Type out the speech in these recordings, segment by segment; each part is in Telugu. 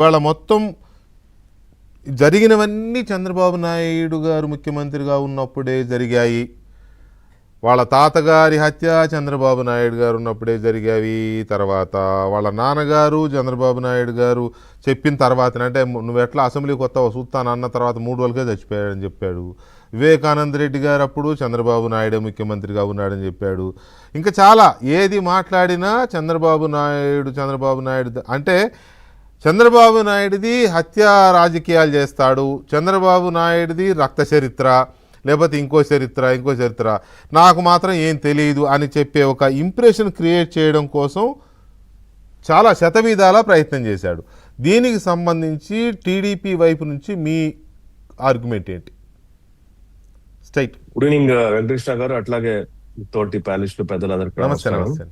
వాళ్ళ మొత్తం జరిగినవన్నీ చంద్రబాబు నాయుడు గారు ముఖ్యమంత్రిగా ఉన్నప్పుడే జరిగాయి. వాళ్ళ తాతగారి హత్య చంద్రబాబు నాయుడు గారు ఉన్నప్పుడే జరిగాయి. తర్వాత వాళ్ళ నాన్నగారు చంద్రబాబు నాయుడు గారు చెప్పిన తర్వాతనే, అంటే నువ్వు ఎట్లా అసెంబ్లీకి వస్తావు చూస్తాను అన్న తర్వాత 3 రోజులకే చచ్చిపోయాడని చెప్పాడు. వివేకానంద రెడ్డి గారు అప్పుడు చంద్రబాబు నాయుడే ముఖ్యమంత్రిగా ఉన్నాడని చెప్పాడు. ఇంకా చాలా ఏది మాట్లాడినా చంద్రబాబు నాయుడు అంటే చంద్రబాబు నాయుడిది హత్యా రాజకీయాలు చేస్తాడు, చంద్రబాబు నాయుడిది రక్త చరిత్ర, లేకపోతే ఇంకో చరిత్ర నాకు మాత్రం ఏం తెలియదు అని చెప్పే ఒక ఇంప్రెషన్ క్రియేట్ చేయడం కోసం చాలా శతవిధాల ప్రయత్నం చేశాడు. దీనికి సంబంధించి టీడీపీ వైపు నుంచి మీ ఆర్గ్యుమెంట్ ఏంటి? స్ట్రైట్. గుడ్ ఈవినింగ్ వెంకటకృష్ణ గారు, అట్లాగే తోటి ప్యానలిస్టులు పెద్దలందరికీ నమస్తే.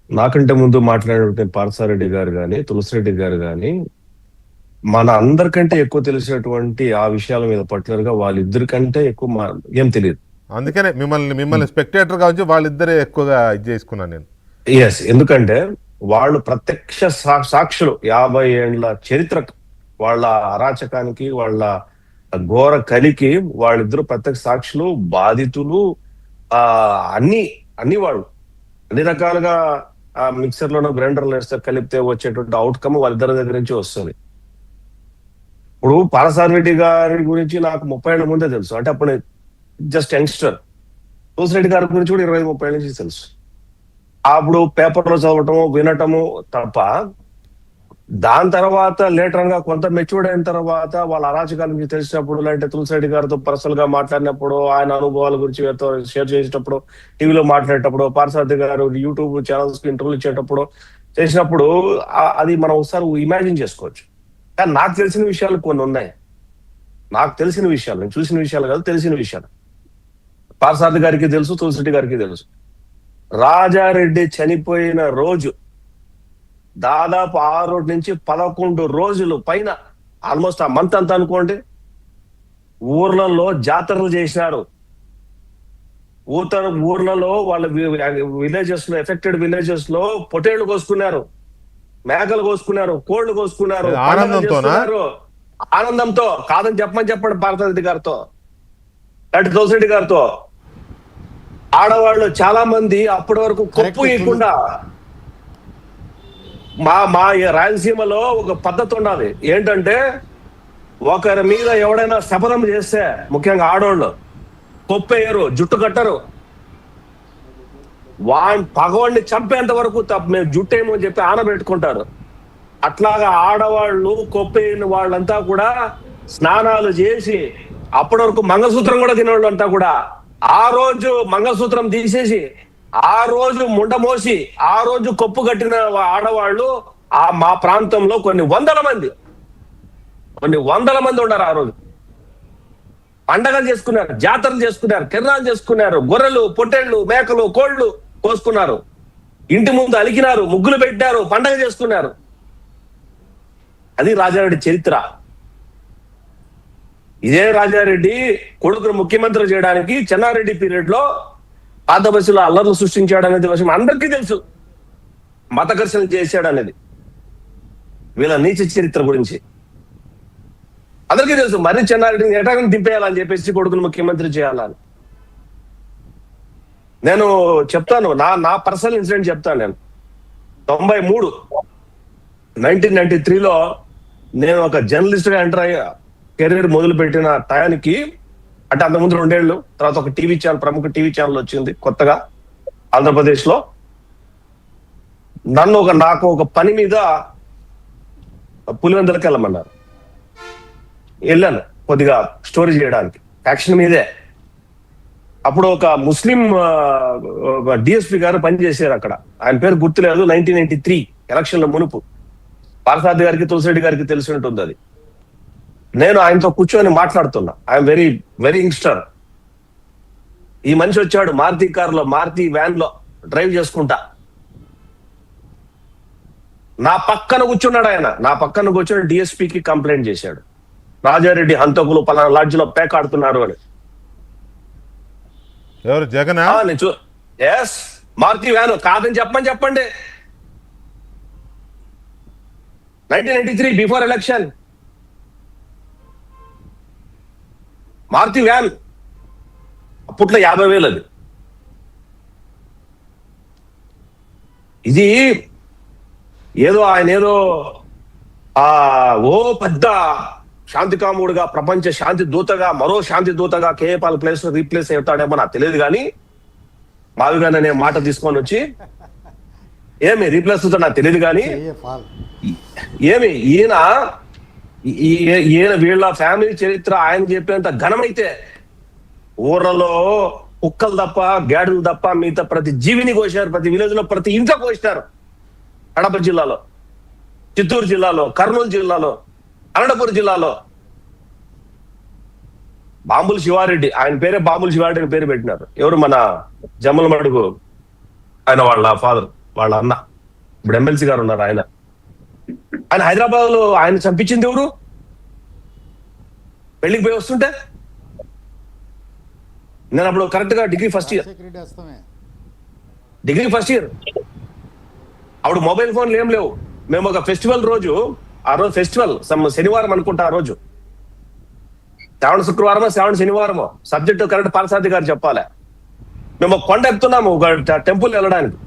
నాకంటే ముందు మాట్లాడిన పార్థసారథి గారు కానీ తులసిరెడ్డి గారు కానీ మన అందరికంటే ఎక్కువ తెలిసినటువంటి ఆ విషయాల మీద పర్టికులర్ గా వాళ్ళిద్దరికంటే ఎక్కువ ఏం తెలియదు. అందుకనే మిమ్మల్ని స్పెక్టేటర్ గా వచ్చి వాళ్ళిద్దరే ఎక్కువగా ఇది చేసుకున్నాను నేను. ఎస్, ఎందుకంటే వాళ్ళు ప్రత్యక్ష సాక్షులు. 50 ఏండ్ల చరిత్ర, వాళ్ళ అరాచకానికి, వాళ్ళ ఘోర కలికి వాళ్ళిద్దరు ప్రత్యక్ష సాక్షులు, బాధితులు. అన్ని వాళ్ళు అన్ని రకాలుగా మిక్సర్ లోనో గ్రైండర్ లో కలిపితే వచ్చేటువంటి అవుట్కమ్ వాళ్ళిద్దరి దగ్గర నుంచి వస్తుంది. ఇప్పుడు పార్థసారథి గారి గురించి నాకు 30 ఏళ్ల ముందే తెలుసు, అంటే అప్పుడు జస్ట్ యంగ్స్టర్. తులసిరెడ్డి గారి గురించి కూడా 20-30 ఏళ్ళ నుంచి తెలుసు. అప్పుడు పేపర్లో చదవటము వినటము తప్ప, దాని తర్వాత లేటర్ గా కొంత మెచ్యూర్డ్ అయిన తర్వాత వాళ్ళ అరాచకాల గురించి తెలిసినప్పుడు, లేదంటే తులసిరెడ్డి గారితో పర్సనల్ గా మాట్లాడినప్పుడు, ఆయన అనుభవాల గురించి షేర్ చేసేటప్పుడు, టీవీలో మాట్లాడేటప్పుడు, పార్థసారథి గారు యూట్యూబ్ ఛానల్స్ కి ఇంటర్వ్యూలు ఇచ్చేటప్పుడు చేసినప్పుడు అది మనం ఒకసారి ఇమాజిన్ చేసుకోవచ్చు. కానీ నాకు తెలిసిన విషయాలు కొన్ని ఉన్నాయి. నాకు తెలిసిన విషయాలు, నేను చూసిన విషయాలు కాదు, తెలిసిన విషయాలు. పార్థసారథి గారికి తెలుసు, తులసిరెడ్డి గారికి తెలుసు. రాజారెడ్డి చనిపోయిన రోజు దాదాపు 6 నుంచి 11 రోజులు పైన, ఆల్మోస్ట్ ఆ మంత్ అంతా అనుకోండి, ఊర్లలో జాతరలు చేసినారు. ఊర్లలో వాళ్ళ విలేజెస్ లో, ఎఫెక్టెడ్ విలేజెస్ లో పొటేళ్లు కోసుకున్నారు, మేకలు కోసుకున్నారు, కోళ్లు కోసుకున్నారు. ఆనందంతో కాదని చెప్పండి పార్థసారథి గారితో, అంటే తులసిరెడ్డి గారితో. ఆడవాళ్ళు చాలా మంది అప్పటి వరకు కొప్పు ఇవ్వకుండా, మా రాయలసీమలో ఒక పద్ధతి ఉన్నది ఏంటంటే, ఒకరి మీద ఎవడైనా శపథం చేస్తే, ముఖ్యంగా ఆడవాళ్ళు కొప్పేయరు, జుట్టు కట్టరు. పగవాడిని చంపేంత వరకు మేము జుట్టేమో అని చెప్పి ఆనబెట్టుకుంటారు. అట్లాగా ఆడవాళ్ళు కొప్పేయని వాళ్ళంతా కూడా స్నానాలు చేసి, అప్పటి వరకు మంగళసూత్రం కూడా తినేవాళ్ళు అంతా కూడా ఆ రోజు మంగళసూత్రం తీసేసి, ఆ రోజు ముండ మోసి, ఆ రోజు కొప్పు కట్టిన ఆడవాళ్ళు మా ప్రాంతంలో కొన్ని వందల మంది ఉన్నారు. ఆ రోజు పండగలు చేసుకున్నారు, జాతరలు చేసుకున్నారు, కిరణాలు చేసుకున్నారు, గొర్రెలు, పొట్టేళ్లు, మేకలు, కోళ్లు కోసుకున్నారు, ఇంటి ముందు అలికినారు, ముగ్గులు పెట్టారు, పండగ చేసుకున్నారు. అది రాజారెడ్డి చరిత్ర. ఇదే రాజారెడ్డి కొడుకును ముఖ్యమంత్రి చేయడానికి చెన్నారెడ్డి పీరియడ్ లో పాత బస్సులో అల్లర్లు సృష్టించాడు అనేది విషయం అందరికీ తెలుసు. మత ఘర్షణ చేశాడు అనేది వీళ్ళ నీచ చరిత్ర గురించి అందరికీ తెలుసు. మరి చెన్నారెడ్డిని ఎటాగని దింపేయాలని చెప్పేసి కొడుకును ముఖ్యమంత్రి చేయాలని. నేను చెప్తాను, నా పర్సనల్ ఇన్సిడెంట్ చెప్తాను. నేను 1993లో నేను ఒక జర్నలిస్ట్ గా ఎంటర్ అయ్యా. కెరీర్ మొదలు పెట్టిన టయానికి, అంటే అంతకుముందు 2 ఏళ్ళు, తర్వాత ఒక టీవీ ఛానల్, ప్రముఖ టీవీ ఛానల్ వచ్చింది కొత్తగా ఆంధ్రప్రదేశ్ లో. నాకు ఒక పని మీద పులివెందులకు వెళ్ళమన్నారు. వెళ్ళాను కొద్దిగా స్టోరీ చేయడానికి, యాక్షన్ మీదే. అప్పుడు ఒక ముస్లిం డిఎస్పీ గారు పనిచేశారు అక్కడ, ఆయన పేరు గుర్తులేదు. 1993 ఎలక్షన్ల మునుపు. పార్థసారథి గారికి తులసిరెడ్డి గారికి తెలిసి ఉంటుంది అది. నేను ఆయనతో కూర్చొని మాట్లాడుతున్నా. I'm very very youngster. ఈ మనిషి వచ్చాడు మారుతి కారులో, మారుతి వ్యాన్ లో డ్రైవ్ చేసుకుంటా. నా పక్కన కూర్చున్నాడు ఆయన. నా పక్కన కూర్చొని డిఎస్పీకి కంప్లైంట్ చేశాడు, రాజారెడ్డి హంతకులు పలానా లాడ్జ్ లో పేకాడుతున్నారు అని. ఎవరు? జగన్? మారుతి వ్యాన్ కాదని చెప్పండి. 1993 బిఫోర్ ఎలక్షన్ మారుతి వ్యాన్ అప్పట్లో 50,000 అది. ఇది ఏదో ఆయన ఏదో ఓ పెద్ద శాంతి కాముడుగా, ప్రపంచ శాంతి దూతగా, మరో శాంతి దూతగా కేఏపాల్ ప్లేస్ రీప్లేస్ అవుతాడేమో నాకు తెలియదు, కానీ మావిగానే అనే మాట తీసుకొని వచ్చి ఏమి రీప్లేస్ అవుతాడు నాకు తెలియదు, కానీ ఏమి ఈయన వీళ్ళ ఫ్యామిలీ చరిత్ర ఆయన చెప్పేంత ఘనమైతే ఊర్లలో కుక్కలు తప్ప, గాడులు తప్ప మిగతా ప్రతి జీవిని కోసారు, ప్రతి విలేజ్ లో ప్రతి ఇంట్లో కోసినారు. కడప జిల్లాలో, చిత్తూరు జిల్లాలో, కర్నూలు జిల్లాలో, అనంతపురం జిల్లాలో. బాంబుల శివారెడ్డి, ఆయన పేరే బాంబుల శివారెడ్డి అని పేరు పెట్టినారు. ఎవరు? మన జమ్మల మడుగు ఆయన వాళ్ళ ఫాదర్, వాళ్ళ అన్న, ఇప్పుడు ఎమ్మెల్సీ గారు ఉన్నారు. ఆయన హైదరాబాద్ లో ఆయన చంపించింది ఎవరు? పెళ్లికి పోయి వస్తుంటే నేను అప్పుడు కరెక్ట్ గా డిగ్రీ ఫస్ట్ ఇయర్ అప్పుడు మొబైల్ ఫోన్లు ఏం లేవు. మేము ఒక ఫెస్టివల్ రోజు, ఆ రోజు ఫెస్టివల్ శనివారం అనుకుంటా, ఆ రోజు శ్రావణ శుక్రవారమో శ్రావణ శనివారమో, సబ్జెక్ట్ కరెక్ట్ పాలసాది గారు చెప్పాలి. మేము కొండ ఎక్కుతున్నాము ఒక టెంపుల్ వెళ్ళడానికి,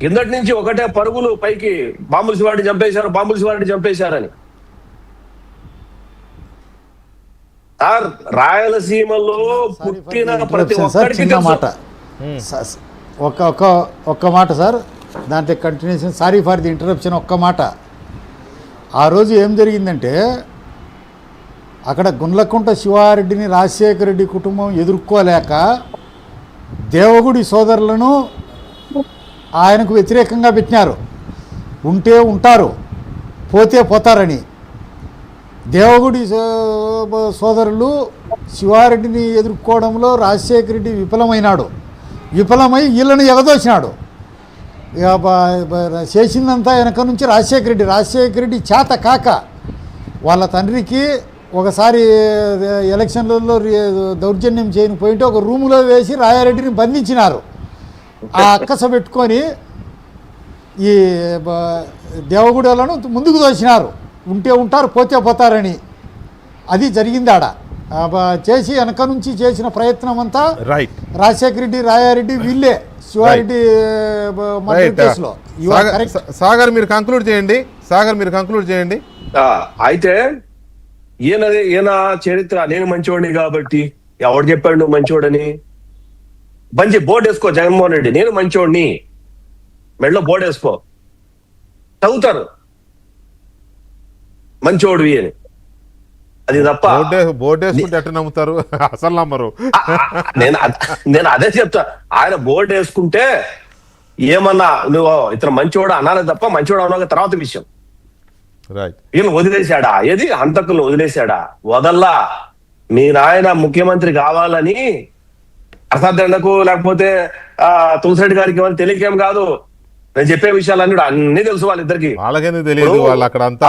కిందటి నుంచి ఒకటే పరుగులు పైకి, బాంబుల శివారెడ్డి చంపేశారు, బాంబుల శివారెడ్డి చంపేశారని. సార్ రాయలసీమలో పుట్టిన ప్రతి ఒక్కరికి మాట, ఒక్క మాట సార్, దాంట్లో continuation. Sorry for the interruption. ఒక్క మాట. ఆ రోజు ఏం జరిగిందంటే, అక్కడ గుండ్లకుంట శివారెడ్డిని రాజశేఖర రెడ్డి కుటుంబం ఎదుర్కోలేక దేవగుడి సోదరులను ఆయనకు వ్యతిరేకంగా పెట్టినారు. ఉంటే ఉంటారు, పోతే పోతారని. దేవగుడి సోదరులు శివారెడ్డిని ఎదుర్కోవడంలో రాజశేఖర రెడ్డి విఫలమై వీళ్ళని ఎగదోసినాడు. చేసిందంతా వెనక నుంచి రాజశేఖర రెడ్డి చేత కాక వాళ్ళ తండ్రికి ఒకసారి ఎలక్షన్లలో దౌర్జన్యం చేయని పోయింటే ఒక రూములో వేసి రాయారెడ్డిని బంధించినారు. ఆ అక్కస పెట్టుకొని ఈ దేవగుడలను ముందుకు తోసినారు. ఉంటే ఉంటారు, పోతే పోతారని. అది జరిగింది ఆడ. చేసి వెనక నుంచి చేసిన ప్రయత్నం అంతా రాజశేఖర రెడ్డి, రాయారెడ్డి వీళ్ళే శివారెడ్డి కేసులో. సాగర్ మీరు కంక్లూడ్ చేయండి. అయితే ఈయన చరిత్ర, నేను మంచివాడిని కాబట్టి, ఎవడు చెప్పాడు నువ్వు మంచివాడని? బంచి బోర్డు వేసుకో జగన్మోహన్ రెడ్డి, నేను మంచివాడిని, మెడలో బోర్డు వేసుకో, చదువుతారు మంచివాడివి అని. అది తప్ప బోర్డు వేసుకుంటే ఎట్లా నమ్ముతారు? అసలు నమ్మరు. నేను అదే చెప్తా. ఆయన బోర్డు వేసుకుంటే ఏమన్నా నువ్వు ఇతను మంచివాడు అనాలి తప్ప, మంచివాడు అన్నా తర్వాత విషయం. ఈయన వదిలేశాడా? ఏది హంతకులను వదిలేశాడా? వదల్లా. మీ నాయన ముఖ్యమంత్రి కావాలని అసాధ్యంకు, లేకపోతే తులసిరెడ్డి గారికి ఏమైనా తెలియకేం కాదు. నేను చెప్పే విషయాలన్నీ అన్ని తెలుసు వాళ్ళిద్దరికి. వాళ్ళకనే తెలియదు, వాళ్ళు అక్కడ అంతా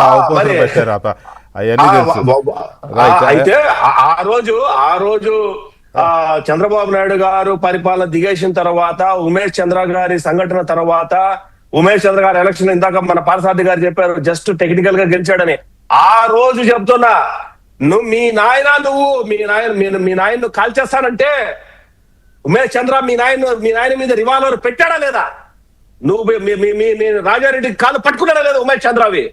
అయితే ఆ రోజు చంద్రబాబు నాయుడు గారు పరిపాలన దిగేసిన తర్వాత, ఉమేష్ చంద్ర గారి సంఘటన తర్వాత, ఉమేష్ చంద్ర గారి ఎలక్షన్ ఇందాక మన పారసారథి గారు చెప్పారు జస్ట్ టెక్నికల్ గా గెలిచాడని. ఆ రోజు చెప్తున్నా, మీ నాయన కాల్చేస్తానంటే ఉమేష్ చంద్ర మీ నాయన మీద రివాల్వర్ పెట్టాడా లేదా? నువ్వు మీ రాజారెడ్డి కాళ్ళు పట్టుకున్నాడా లేదా? ఉమేష్ చంద్రవి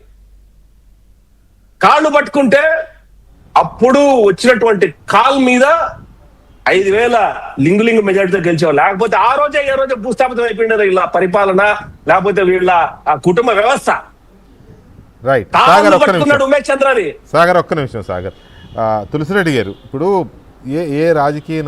కాళ్ళు పట్టుకుంటే అప్పుడు వచ్చినటువంటి కాల్ మీద 5,000 లింగు మెజార్టీతో గెలిచేవాళ్ళు. లేకపోతే ఆ రోజే ఏ రోజే భూస్థాపితం అయిపోయినారు ఇలా పరిపాలన, లేకపోతే వీళ్ళ కుటుంబ వ్యవస్థ. ఉమేష్ చంద్రవి. సాగర్ ఒక్క నిమిషం. తులసిరెడ్డి గారు, ఇప్పుడు ఏ రాజకీయ